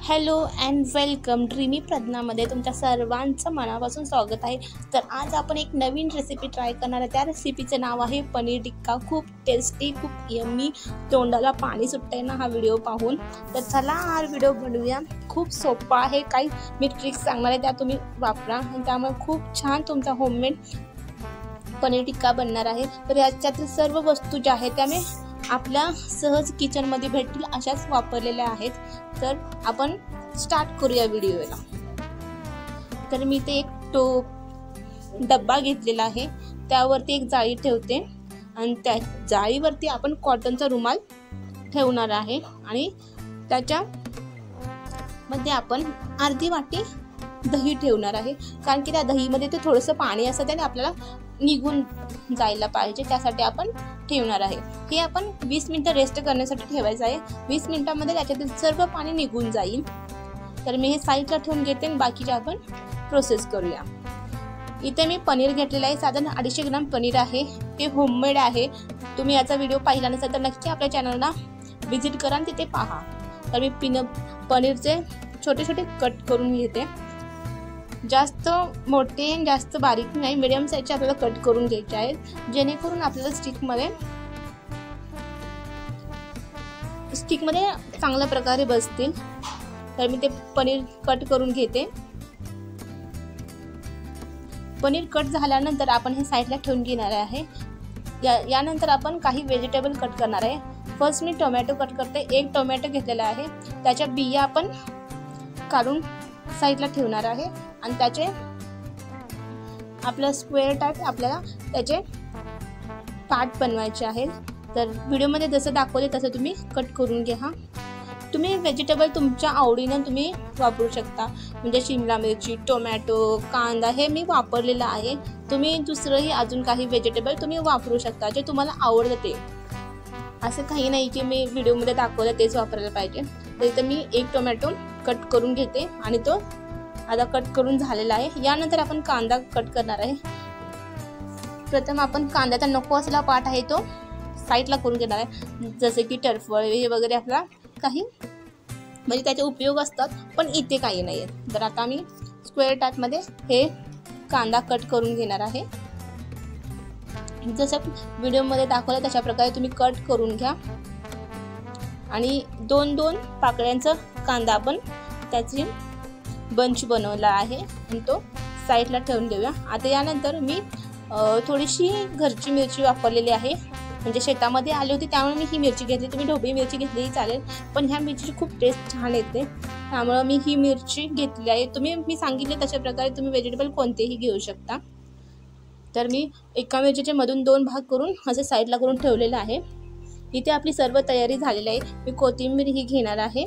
Hello and welcome dreamy प्रज्ञामध्ये तुमच्या सर्वांचं मनापासून स्वागत आहे। तर आज आपण एक नवीन रेसिपी ट्राय करणार आहे। त्या रेसिपीचं नाव आहे पनीर टिक्का। खूप टेस्टी, खूप यम्मी, तोंडाला पाणी सुटतंय ना हा व्हिडिओ पाहून। तर चला हा व्हिडिओ बनवूया। खूप सोपा आहे, काही मी ट्रिक्स सांगणार आहे त्या तुम्ही वापरा, त्यामुळे खूप छान तुमचा होममेड पनीर टिक्का बनणार आहे। तर याच्यातील सर्व वस्तू ज्या आहेत त्या मी आपल्या सहज किचन मध्ये भेटतील अशाच वापरलेल्या आहेत। तर आपण स्टार्ट करूया व्हिडिओला। तर मी ते एक डब्बा घेतलेला आहे, त्यावरती एक जाळी ठेवते आणि त्या जाळीवरती आपण कॉटनचा रुमाल ठेवणार आहे आणि त्याच्या मध्ये आपण अर्धी वाटी दही ठेवणार आहे, कारण की त्या दहीमध्ये ते थोडंसं पाणी असतं आणि आपल्याला निघून जायला पाहिजे, त्यासाठी आपण ठेवणार आहे। हे आपण 20 मिनिटं रेस्ट करण्यासाठी ठेवायचं आहे। 20 मिनिटांमध्ये त्याच्यातील सर्व पाणी निघून जाईल। तर मी हे साईडला ठेवून घेते आणि बाकीचे आपण प्रोसेस करूया। इथे मी पनीर घेतलेलं आहे, साधारण 250 ग्राम पनीर आहे। हे होममेड आहे। तुम्ही याचा व्हिडिओ पाहिला नसेल तर नक्की आपल्या चॅनलला विजिट करा आणि तिथे पहा। तर मी पनीरचे छोटे छोटे कट करून घेते, जास्त मोठे जास्त बारीक नाही, मीडियम साईजचे आपल्याला कट करून घ्यायचे आहेत, जेणेकरून आपल्याला स्टिक मध्ये चांगल्या प्रकारे बसतील। तर मी ते पनीर कट करून घेते। पनीर कट झाल्यानंतर आपण हे साईडला ठेवून घेणार आहे। यानंतर आपण काही व्हेजिटेबल कट करणार आहे। फर्स्ट मी टोमॅटो कट करते। एक टोमॅटो घेतलेला आहे, त्याच्या बिया आपण काढून साईडला ठेवणार आहे आणि त्याचे आपलं स्क्वेअर टाइप आपल्याला त्याचे पार्ट बनवायचे आहेत। तर व्हिडिओमध्ये जसं दाखवले तसं तुम्ही कट करून घ्या। तुम्ही व्हेजिटेबल तुमच्या आवडीने तुम्ही वापरू शकता, म्हणजे शिमला मिरची, टोमॅटो, कांदा हे मी वापरलेला आहे। तुम्ही दुसरंही अजून काही व्हेजिटेबल तुम्ही वापरू शकता जे तुम्हाला आवडतं ते, असं काही नाही की मी व्हिडिओमध्ये दाखवलं तेच वापरायला पाहिजे। तर इथं मी एक टोमॅटो कट करून घेते आणि तो आता कट करून झालेला आहे। यानंतर आपण कांदा कट करणार आहे। प्रथम आपण कांद्याचा नको असलेला पार्ट आहे तो साईडला करून घेणार आहे, जसे की टरफळ हे वगैरे आपला काही म्हणजे त्याचे उपयोग असतात, पण इथे काही नाही आहे। तर आता मी स्क्वेअर टाइपमध्ये हे कांदा कट करून घेणार आहे। जसं व्हिडिओमध्ये दाखवलं तशा प्रकारे तुम्ही कट करून घ्या आणि दोन दोन पाकळ्यांचा कांदा आपण त्याची बंच बनवला आहे आणि तो साईडला ठेवून देऊया। आता यानंतर मी थोडीशी घरची मिरची वापरलेली आहे, म्हणजे शेतामध्ये आली होती त्यामुळे मी ही मिरची घेतली। तुम्ही ढोबळी मिरची घेतलीही चालेल, पण ह्या मिरचीची खूप टेस्ट छान येते, त्यामुळे मी ही मिरची घेतली आहे। मी सांगितले तशा प्रकारे तुम्ही व्हेजिटेबल कोणतेही घेऊ शकता। तर मी एका मिरचीचे मधून 2 भाग करून असे साईडला करून ठेवलेलं आहे। इथे आपली सर्व तयारी झालेली आहे। मी कोथिंबीर ही घेणार आहे।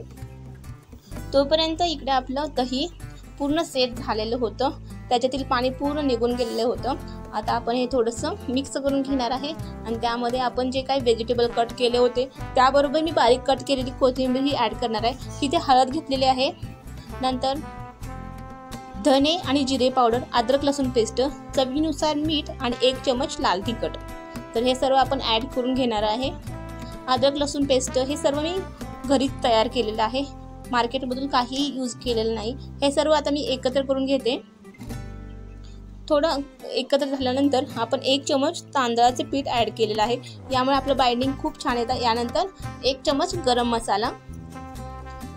तोपर्यंत इकडे आपलं दही पूर्ण सेट झालेलं होतं, त्याच्यातील पाणी पूर्ण निघून गेलेलं होतं। आता आपण हे थोडंसं मिक्स करून घेणार आहे आणि त्यामध्ये आपण जे काही व्हेजिटेबल कट केले होते त्याबरोबर मी बारीक कट केलेली कोथिंबीर ही ॲड करणार आहे। तिथे हळद घेतलेली आहे, नंतर धने आणि जिरे पावडर, अद्रक लसूण पेस्ट, चवीनुसार मीठ आणि 1 चमच लाल तिखट। तर हे सर्व आपण ॲड करून घेणार आहे। अद्रक लसूण पेस्ट हे सर्व मी घरीच तयार केलेलं आहे, मार्केटमधून काही यूज केलेलं नाही। हे सर्व आता मी एकत्र करून घेते। थोडं एकत्र झाल्यानंतर आपण 1 चमच तांदळाचे पीठ ॲड केलेलं आहे, यामुळे आपलं बाइंडिंग खूप छान येतं। यानंतर 1 चमच गरम मसाला,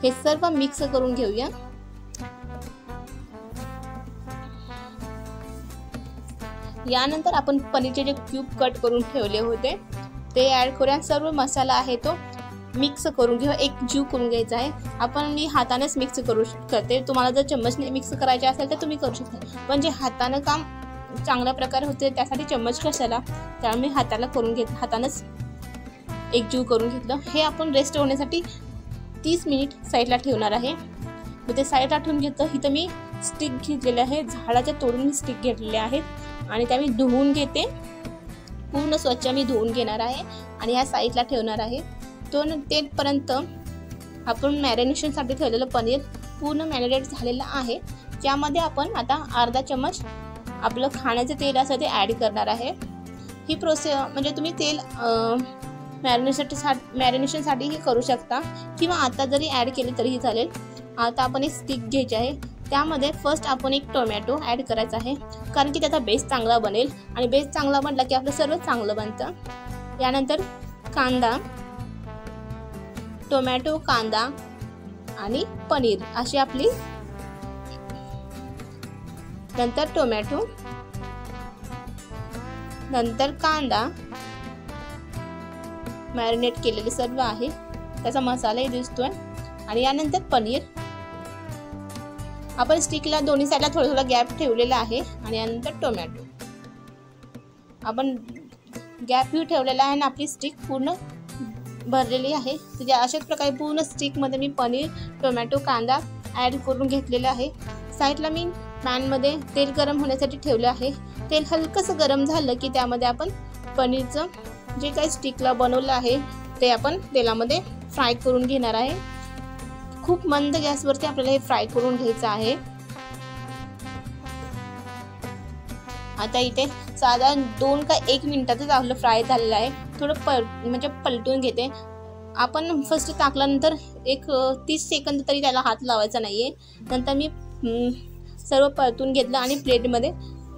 हे सर्व मिक्स करून घेऊया। यानंतर आपण पनीरचे जे क्यूब कट करून ठेवले होते ते ॲड करूया। सर्व मसाला आहे तो मिक्स करून घेऊ, एक जीव करून घ्यायचा आहे। मी हातानेच मिक्स करू शकते, तुम्हाला जर चम्मचने मिक्स करायचे असेल तर तुम्ही करू शकता, पण जे हाताने काम चांगल्या प्रकारे होते त्यासाठी चम्मच कशाला, त्यामुळे मी हातानेच एक जीव करून घेतलं। हे आपण रेस्ट होण्यासाठी 30 मिनिट साईडला ठेवणार आहे। मग ते साईडला ठेवून घेतलं। इथं मी स्टिक घेतलेले आहे, झाडाच्या तोडून मी स्टिक घेतलेले आहेत आणि त्या मी धुवून घेते, पूर्ण स्वच्छ मी धुवून घेणार आहे आणि ह्या साईडला ठेवणार आहे। तेपर्यंत आपण मॅरिनेशनसाठी ठेवलेलं पनीर पूर्ण मॅरिनेट झालेलं आहे, ज्यामध्ये आपण आता अर्धा चमच आपलं खाण्याचं तेल असं ते ॲड करणार आहे। ही प्रोसेस म्हणजे तुम्ही तेल मॅरिनेशनसाठीही करू शकता किंवा आता जरी ॲड केले तरीही चालेल। आता आपण एक स्टिक घ्यायची आहे, त्यामध्ये फर्स्ट आपण एक टोमॅटो ॲड करायचा आहे, कारण की त्याचा बेस चांगला बनेल आणि बेस चांगला बनला की आपलं सर्व चांगलं बनतं. यानंतर कांदा, टोमॅटो, कांदा आणि पनीर अशी आपली, नंतर टोमॅटो, नंतर कांदा मॅरिनेट केलेले सर्व आहे, त्याचा मसालाही दिसतोय, आणि यानंतर पनीर. आपण स्टिकला दोन्ही साईडला थोडं थोडं गॅप ठेवलेला आहे, आणि यानंतर टोमॅटो आपण गॅपही ठेवलेला आहे आणि आपली स्टिक पूर्ण भरलेली आहे. म्हणजे अशाच प्रकारे पूर्ण स्टिकमध्ये मी पनीर, टोमॅटो, कांदा ॲड करून घेतलेला आहे. साईडला मी पॅनमध्ये तेल गरम होण्यासाठी ठेवलं आहे. तेल हलकंसं गरम झालं की त्यामध्ये आपण पनीरचं जे काही स्टिकला बनवलं आहे ते आपण तेलामध्ये फ्राय करून घेणार आहे. खूप मंद गॅसवरती आपल्याला हे फ्राय करून घ्यायचं आहे. आता इथे साधारण 2 का 1 मिनिटातच आपलं फ्राय झालेलं आहे. थोडं पलटून घेते. आपण फर्स्ट टाकल्यानंतर एक 30 सेकंद तरी त्याला हात लावायचा नाही आहे. नंतर मी सर्व परतून घेतलं आणि प्लेटमध्ये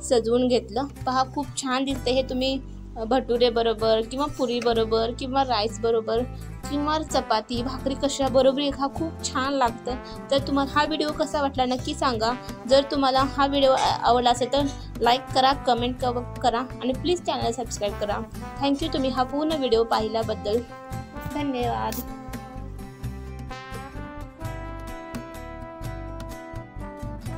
सजवून घेतलं. पहा खूप छान दिसते हे. तुम्ही भटुरे बरोबर किंवा पुरी बरोबर किंवा राईस बरोबर किंवा चपाती भाकरी कशा बरोबर खा, खूप छान लागतं. तर तुम्हाला हा व्हिडिओ कसा वाटला नक्की सांगा. जर तुम्हाला हा व्हिडिओ आवडला असेल तर लाईक करा, कमेंट करा आणि प्लीज चॅनल सबस्क्राईब करा. थँक्यू तुम्ही हा पूर्ण व्हिडिओ पाहिल्याबद्दल. धन्यवाद.